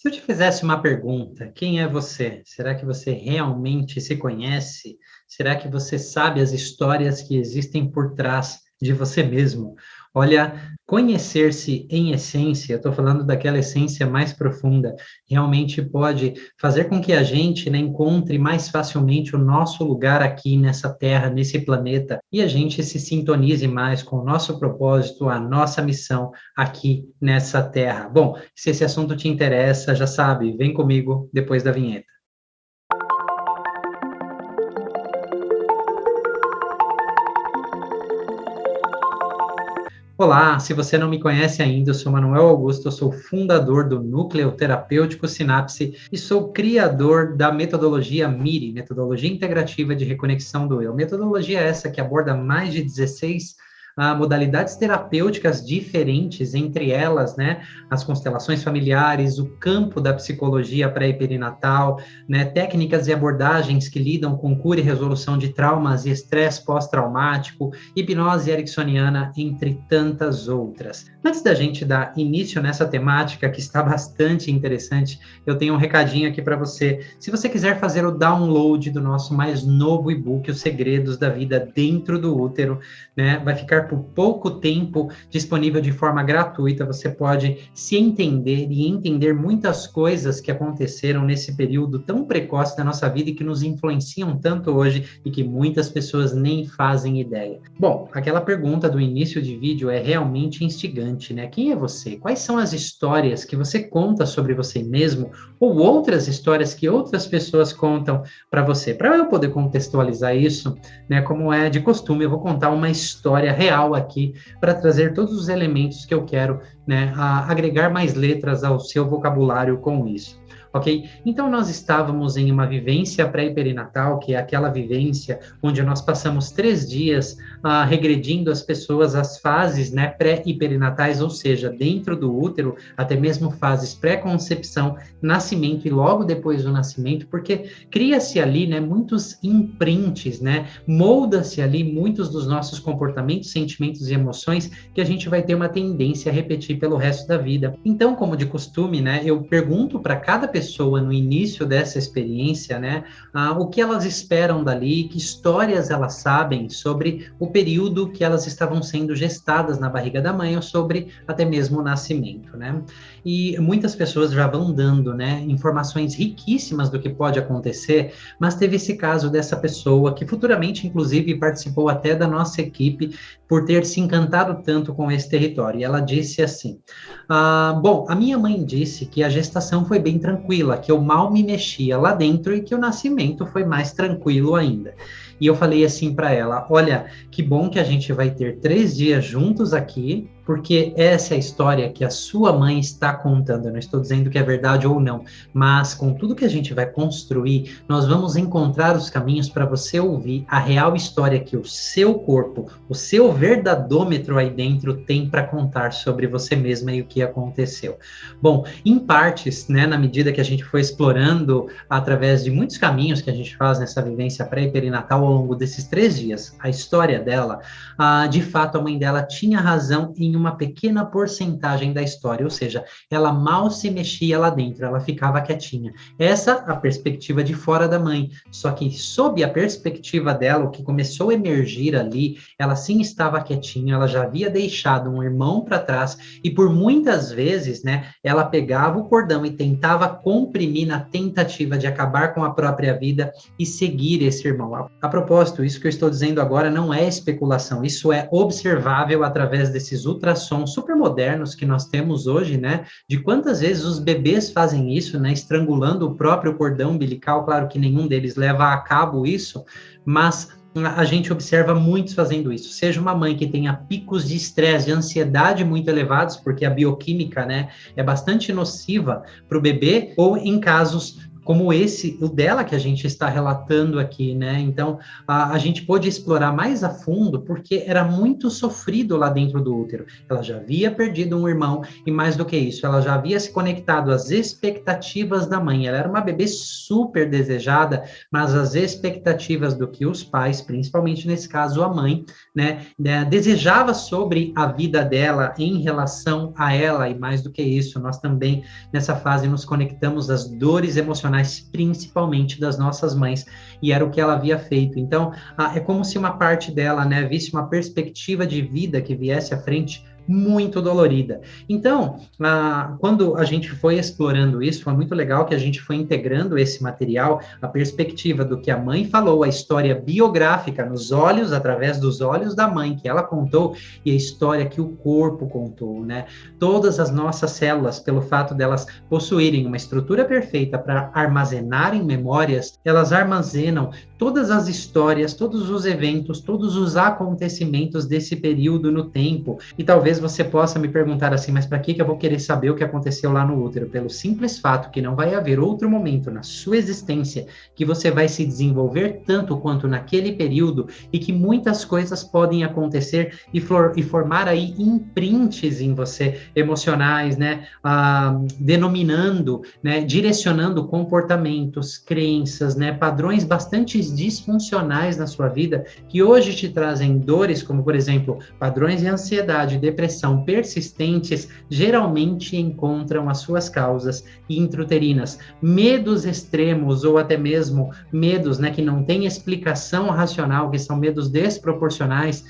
Se eu te fizesse uma pergunta, quem é você? Será que você realmente se conhece? Será que você sabe as histórias que existem por trás de você mesmo? Olha, conhecer-se em essência, eu estou falando daquela essência mais profunda, realmente pode fazer com que a gente, né, encontre mais facilmente o nosso lugar aqui nessa Terra, nesse planeta, e a gente se sintonize mais com o nosso propósito, a nossa missão aqui nessa Terra. Bom, se esse assunto te interessa, já sabe, vem comigo depois da vinheta. Olá, se você não me conhece ainda, eu sou Manuel Augusto, eu sou fundador do Núcleo Terapêutico Sinapse e sou criador da metodologia MIRI, Metodologia Integrativa de Reconexão do Eu. Metodologia essa que aborda mais de 16 modalidades terapêuticas diferentes, entre elas, né, as constelações familiares, o campo da psicologia pré-perinatal, né, técnicas e abordagens que lidam com cura e resolução de traumas e estresse pós-traumático, hipnose ericksoniana, entre tantas outras. Antes da gente dar início nessa temática, que está bastante interessante, eu tenho um recadinho aqui para você. Se você quiser fazer o download do nosso mais novo e-book, Os Segredos da Vida Dentro do Útero, né, vai ficar por pouco tempo disponível de forma gratuita. Você pode se entender e entender muitas coisas que aconteceram nesse período tão precoce da nossa vida e que nos influenciam tanto hoje e que muitas pessoas nem fazem ideia. Bom, aquela pergunta do início de vídeo é realmente instigante, né? Quem é você? Quais são as histórias que você conta sobre você mesmo ou outras histórias que outras pessoas contam para você? Para eu poder contextualizar isso, né, como é de costume, eu vou contar uma história real aqui para trazer todos os elementos que eu quero, né, agregar mais letras ao seu vocabulário com isso. Ok? Então, nós estávamos em uma vivência pré-perinatal, que é aquela vivência onde nós passamos 3 dias regredindo as pessoas às fases, né, pré e perinatais, ou seja, dentro do útero, até mesmo fases pré-concepção, nascimento e logo depois do nascimento, porque cria-se ali, né, muitos imprints, né, molda-se ali muitos dos nossos comportamentos, sentimentos e emoções que a gente vai ter uma tendência a repetir pelo resto da vida. Então, como de costume, né, eu pergunto para cada pessoa no início dessa experiência, né, o que elas esperam dali, que histórias elas sabem sobre o período que elas estavam sendo gestadas na barriga da mãe ou sobre até mesmo o nascimento, né? E muitas pessoas já vão dando, né, informações riquíssimas do que pode acontecer, mas teve esse caso dessa pessoa que futuramente, inclusive, participou até da nossa equipe por ter se encantado tanto com esse território. E ela disse assim: bom, a minha mãe disse que a gestação foi bem tranquila, que eu mal me mexia lá dentro e que o nascimento foi mais tranquilo ainda. E eu falei assim para ela: olha, que bom que a gente vai ter 3 dias juntos aqui, porque essa é a história que a sua mãe está contando. Eu não estou dizendo que é verdade ou não, mas com tudo que a gente vai construir, nós vamos encontrar os caminhos para você ouvir a real história que o seu corpo, o seu verdadômetro aí dentro tem para contar sobre você mesma e o que aconteceu. Bom, em partes, né, na medida que a gente foi explorando através de muitos caminhos que a gente faz nessa vivência pré e perinatal ao longo desses 3 dias, a história dela, de fato a mãe dela tinha razão em uma pequena porcentagem da história, ou seja, ela mal se mexia lá dentro, ela ficava quietinha. Essa a perspectiva de fora da mãe, só que sob a perspectiva dela, o que começou a emergir ali, ela sim estava quietinha, ela já havia deixado um irmão para trás e por muitas vezes, né, ela pegava o cordão e tentava comprimir na tentativa de acabar com a própria vida e seguir esse irmão. A propósito, isso que eu estou dizendo agora não é especulação, isso é observável através desses ultrassons super modernos que nós temos hoje, né, de quantas vezes os bebês fazem isso, né, estrangulando o próprio cordão umbilical. Claro que nenhum deles leva a cabo isso, mas a gente observa muitos fazendo isso, seja uma mãe que tenha picos de estresse, de ansiedade muito elevados, porque a bioquímica, né, é bastante nociva para o bebê, ou em casos como o dela que a gente está relatando aqui, né? Então, a gente pôde explorar mais a fundo, porque era muito sofrido lá dentro do útero. Ela já havia perdido um irmão, e mais do que isso, ela já havia se conectado às expectativas da mãe. Ela era uma bebê super desejada, mas as expectativas do que os pais, principalmente nesse caso a mãe, né, desejava sobre a vida dela em relação a ela, e mais do que isso, nós também, nessa fase, nos conectamos às dores emocionais, principalmente das nossas mães, e era o que ela havia feito. Então, é como se uma parte dela, né, visse uma perspectiva de vida que viesse à frente muito dolorida. Então, quando a gente foi explorando isso, foi muito legal que a gente foi integrando esse material, a perspectiva do que a mãe falou, a história biográfica nos olhos, através dos olhos da mãe, que ela contou, e a história que o corpo contou, né? Todas as nossas células, pelo fato delas possuírem uma estrutura perfeita para armazenarem memórias, elas armazenam todas as histórias, todos os eventos, todos os acontecimentos desse período no tempo. E talvez você possa me perguntar assim, mas para que eu vou querer saber o que aconteceu lá no útero? Pelo simples fato que não vai haver outro momento na sua existência que você vai se desenvolver tanto quanto naquele período, e que muitas coisas podem acontecer e formar aí imprints em você, emocionais, né? Denominando, né? Direcionando comportamentos, crenças, né? Padrões bastante disfuncionais na sua vida, que hoje te trazem dores, como, por exemplo, padrões de ansiedade, depressão persistentes, geralmente encontram as suas causas intrauterinas. Medos extremos, ou até mesmo medos, né, que não têm explicação racional, que são medos desproporcionais,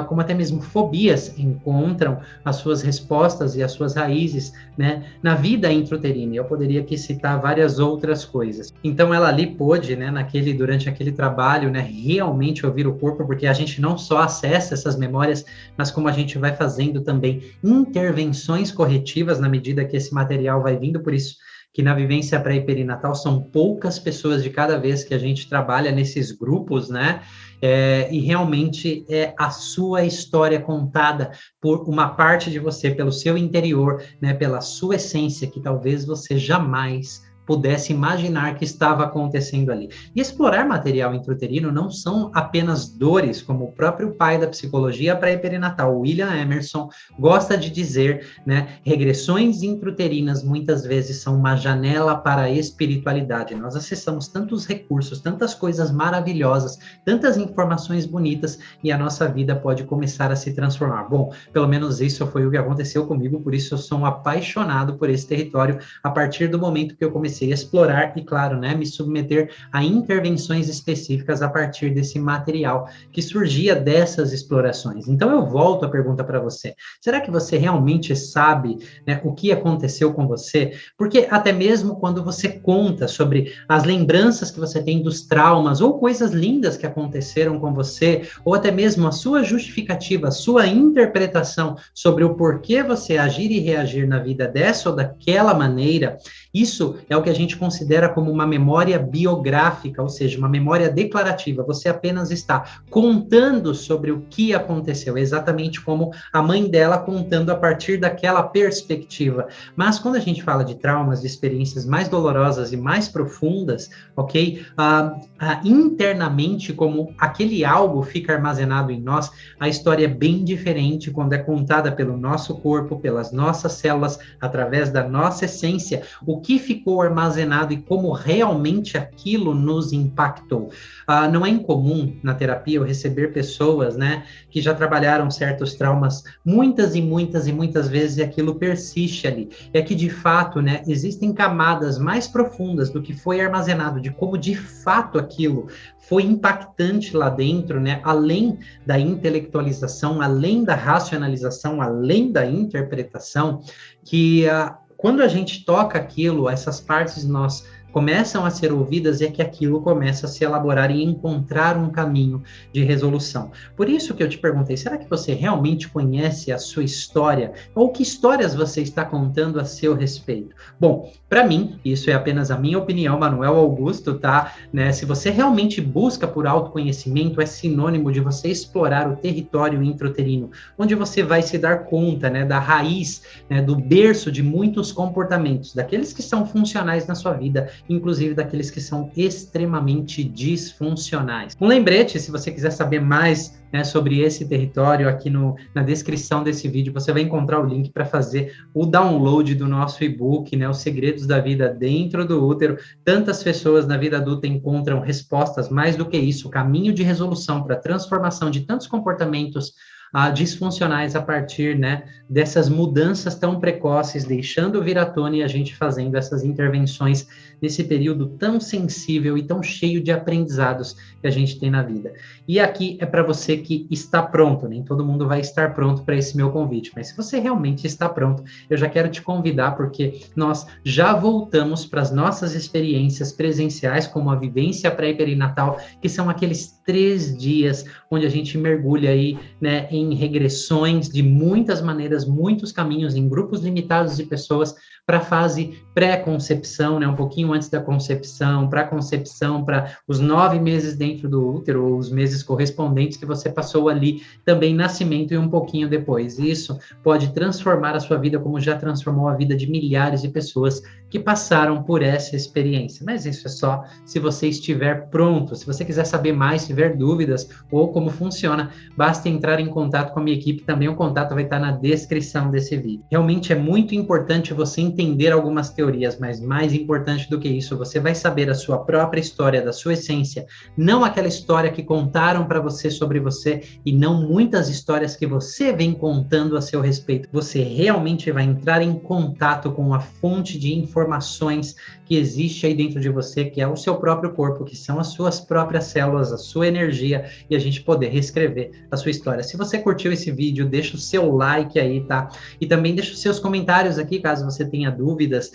como até mesmo fobias, encontram as suas respostas e as suas raízes, né, na vida intrauterina. Eu poderia aqui citar várias outras coisas. Então, ela ali pôde, né, durante aquele trabalho, né, realmente ouvir o corpo, porque a gente não só acessa essas memórias, mas como a gente vai fazendo também intervenções corretivas na medida que esse material vai vindo. Por isso que na vivência pré e perinatal são poucas pessoas de cada vez que a gente trabalha nesses grupos, né? E realmente é a sua história contada por uma parte de você, pelo seu interior, né? Pela sua essência, que talvez você jamais pudesse imaginar que estava acontecendo ali. E explorar material intrauterino não são apenas dores, como o próprio pai da psicologia pré-perinatal, William Emerson, gosta de dizer, né? Regressões intrauterinas muitas vezes são uma janela para a espiritualidade. Nós acessamos tantos recursos, tantas coisas maravilhosas, tantas informações bonitas, e a nossa vida pode começar a se transformar. Bom, pelo menos isso foi o que aconteceu comigo, por isso eu sou um apaixonado por esse território a partir do momento que eu comecei a explorar e, claro, né, me submeter a intervenções específicas a partir desse material que surgia dessas explorações. Então, eu volto a pergunta para você. Será que você realmente sabe, né, o que aconteceu com você? Porque até mesmo quando você conta sobre as lembranças que você tem dos traumas ou coisas lindas que aconteceram com você, ou até mesmo a sua justificativa, a sua interpretação sobre o porquê você agir e reagir na vida dessa ou daquela maneira, isso é o que a gente considera como uma memória biográfica, ou seja, uma memória declarativa. Você apenas está contando sobre o que aconteceu, exatamente como a mãe dela contando a partir daquela perspectiva. Mas quando a gente fala de traumas, de experiências mais dolorosas e mais profundas, ok? Internamente, como aquele algo fica armazenado em nós, a história é bem diferente quando é contada pelo nosso corpo, pelas nossas células, através da nossa essência, o que ficou armazenado e como realmente aquilo nos impactou. Não é incomum na terapia eu receber pessoas, né, que já trabalharam certos traumas muitas e muitas e muitas vezes, e aquilo persiste ali. É que, de fato, né, existem camadas mais profundas do que foi armazenado, de como, de fato, aquilo foi impactante lá dentro, né, além da intelectualização, além da racionalização, além da interpretação, que quando a gente toca aquilo, essas partes de nós começam a ser ouvidas, é que aquilo começa a se elaborar e encontrar um caminho de resolução. Por isso que eu te perguntei, será que você realmente conhece a sua história? Ou que histórias você está contando a seu respeito? Bom, para mim, isso é apenas a minha opinião, Manuel Augusto, tá? Né? Se você realmente busca por autoconhecimento, é sinônimo de você explorar o território intrauterino, onde você vai se dar conta, né, da raiz, né, do berço de muitos comportamentos, daqueles que são funcionais na sua vida, inclusive daqueles que são extremamente disfuncionais. Um lembrete, se você quiser saber mais, né, sobre esse território, aqui na descrição desse vídeo você vai encontrar o link para fazer o download do nosso e-book, né, Os Segredos da Vida Dentro do Útero. Tantas pessoas na vida adulta encontram respostas, mais do que isso, caminho de resolução para a transformação de tantos comportamentos disfuncionais a partir, né, dessas mudanças tão precoces, deixando vir à tona e a gente fazendo essas intervenções nesse período tão sensível e tão cheio de aprendizados que a gente tem na vida. E aqui é para você que está pronto, nem todo mundo vai estar pronto para esse meu convite, mas se você realmente está pronto, eu já quero te convidar, porque nós já voltamos para as nossas experiências presenciais, como a vivência pré-perinatal, que são aqueles 3 dias onde a gente mergulha aí, né, em regressões de muitas maneiras, muitos caminhos, em grupos limitados de pessoas, para a fase pré-concepção, né, um pouquinho antes da concepção, para a concepção, para os 9 meses dentro do útero, ou os meses correspondentes que você passou ali, também nascimento e um pouquinho depois. Isso pode transformar a sua vida, como já transformou a vida de milhares de pessoas que passaram por essa experiência. Mas isso é só se você estiver pronto. Se você quiser saber mais, se tiver dúvidas ou como funciona, basta entrar em contato com a minha equipe. Também o contato vai estar na descrição desse vídeo. Realmente é muito importante você entender algumas teorias, mas mais importante do que isso, você vai saber a sua própria história, da sua essência, não aquela história que contaram para você sobre você e não muitas histórias que você vem contando a seu respeito. Você realmente vai entrar em contato com a fonte de informações que existe aí dentro de você, que é o seu próprio corpo, que são as suas próprias células, a sua energia, e a gente poder reescrever a sua história. Se você curtiu esse vídeo, deixa o seu like aí, tá? E também deixa os seus comentários aqui, caso você tenha dúvidas.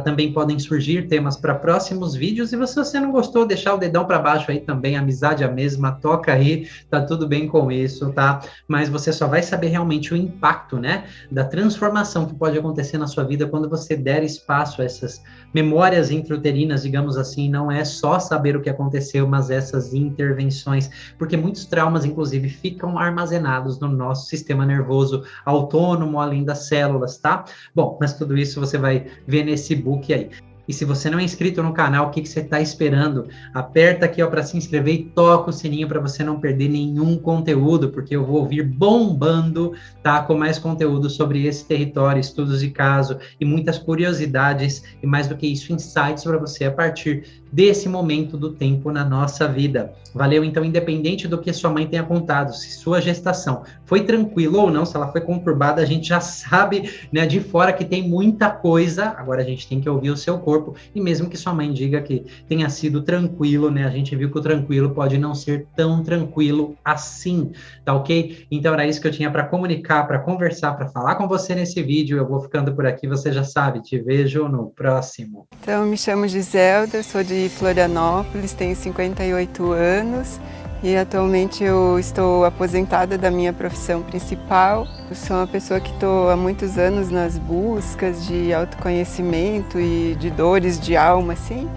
Também podem surgir temas para próximos vídeos, e se você não gostou, deixar o dedão para baixo aí também, a amizade é a mesma, toca aí, tá tudo bem com isso, tá? Mas você só vai saber realmente o impacto, né, da transformação que pode acontecer na sua vida quando você der espaço a essas memórias intrauterinas, digamos assim. Não é só saber o que aconteceu, mas essas intervenções, porque muitos traumas, inclusive, ficam armazenados no nosso sistema nervoso autônomo, além das células, tá? Bom, mas tudo isso você vai ver nesse book aí. E se você não é inscrito no canal, o que você está esperando? Aperta aqui para se inscrever e toca o sininho para você não perder nenhum conteúdo, porque eu vou vir bombando, tá, com mais conteúdo sobre esse território, estudos de caso e muitas curiosidades, e mais do que isso, insights para você a partir desse momento do tempo na nossa vida. Valeu? Então, independente do que sua mãe tenha contado, se sua gestação foi tranquila ou não, se ela foi conturbada, a gente já sabe, né, de fora que tem muita coisa. Agora a gente tem que ouvir o seu corpo, e mesmo que sua mãe diga que tenha sido tranquilo, né, a gente viu que o tranquilo pode não ser tão tranquilo assim, tá ok? Então era isso que eu tinha para comunicar, para conversar, para falar com você nesse vídeo. Eu vou ficando por aqui, você já sabe, te vejo no próximo. Então, me chamo Giselda, sou de Florianópolis, tenho 58 anos e atualmente eu estou aposentada da minha profissão principal. Eu sou uma pessoa que estou há muitos anos nas buscas de autoconhecimento e de dores de alma, assim.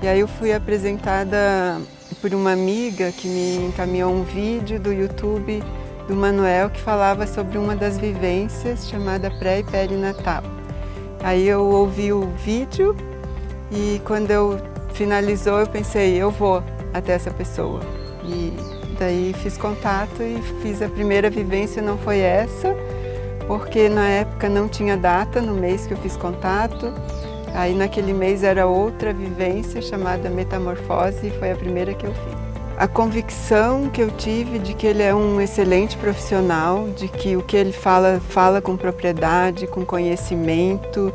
E aí eu fui apresentada por uma amiga que me encaminhou um vídeo do YouTube do Manuel que falava sobre uma das vivências chamada pré e perinatal. Aí eu ouvi o vídeo e quando eu finalizou eu pensei, eu vou até essa pessoa. E daí fiz contato e fiz a primeira vivência. Não foi essa, porque na época não tinha data no mês que eu fiz contato. Aí naquele mês era outra vivência chamada metamorfose e foi a primeira que eu fiz. A convicção que eu tive de que ele é um excelente profissional, de que o que ele fala, fala com propriedade, com conhecimento,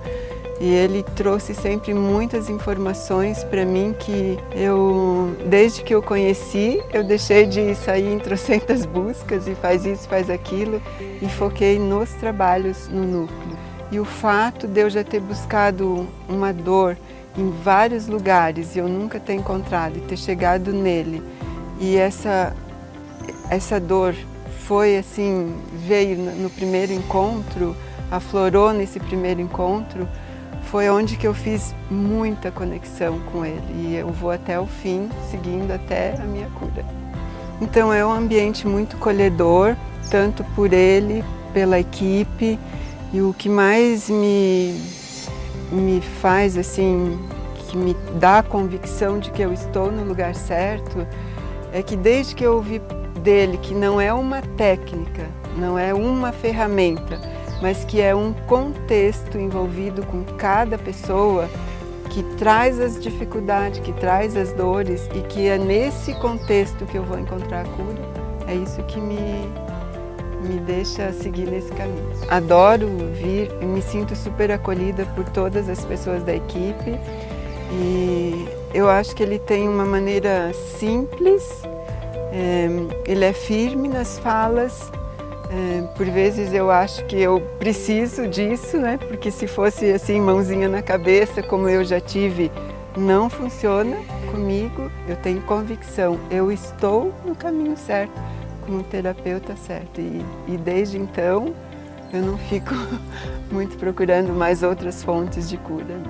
e ele trouxe sempre muitas informações para mim que eu, desde que eu conheci, eu deixei de sair em trocentas buscas e faz isso, faz aquilo, e foquei nos trabalhos no núcleo. E o fato de eu já ter buscado uma dor em vários lugares e eu nunca ter encontrado e ter chegado nele, e essa dor foi assim, veio no primeiro encontro, aflorou nesse primeiro encontro, foi onde que eu fiz muita conexão com ele e eu vou até o fim, seguindo até a minha cura. Então é um ambiente muito colhedor, tanto por ele, pela equipe, e o que mais me faz assim, que me dá a convicção de que eu estou no lugar certo, é que desde que eu ouvi dele que não é uma técnica, não é uma ferramenta, mas que é um contexto envolvido com cada pessoa, que traz as dificuldades, que traz as dores, e que é nesse contexto que eu vou encontrar a cura, é isso que me deixa seguir nesse caminho. Adoro vir, me sinto super acolhida por todas as pessoas da equipe, e eu acho que ele tem uma maneira simples, ele é firme nas falas. Por vezes eu acho que eu preciso disso, né? Porque se fosse assim, mãozinha na cabeça, como eu já tive, não funciona comigo. Eu tenho convicção, eu estou no caminho certo, como terapeuta certo. E desde então eu não fico muito procurando mais outras fontes de cura.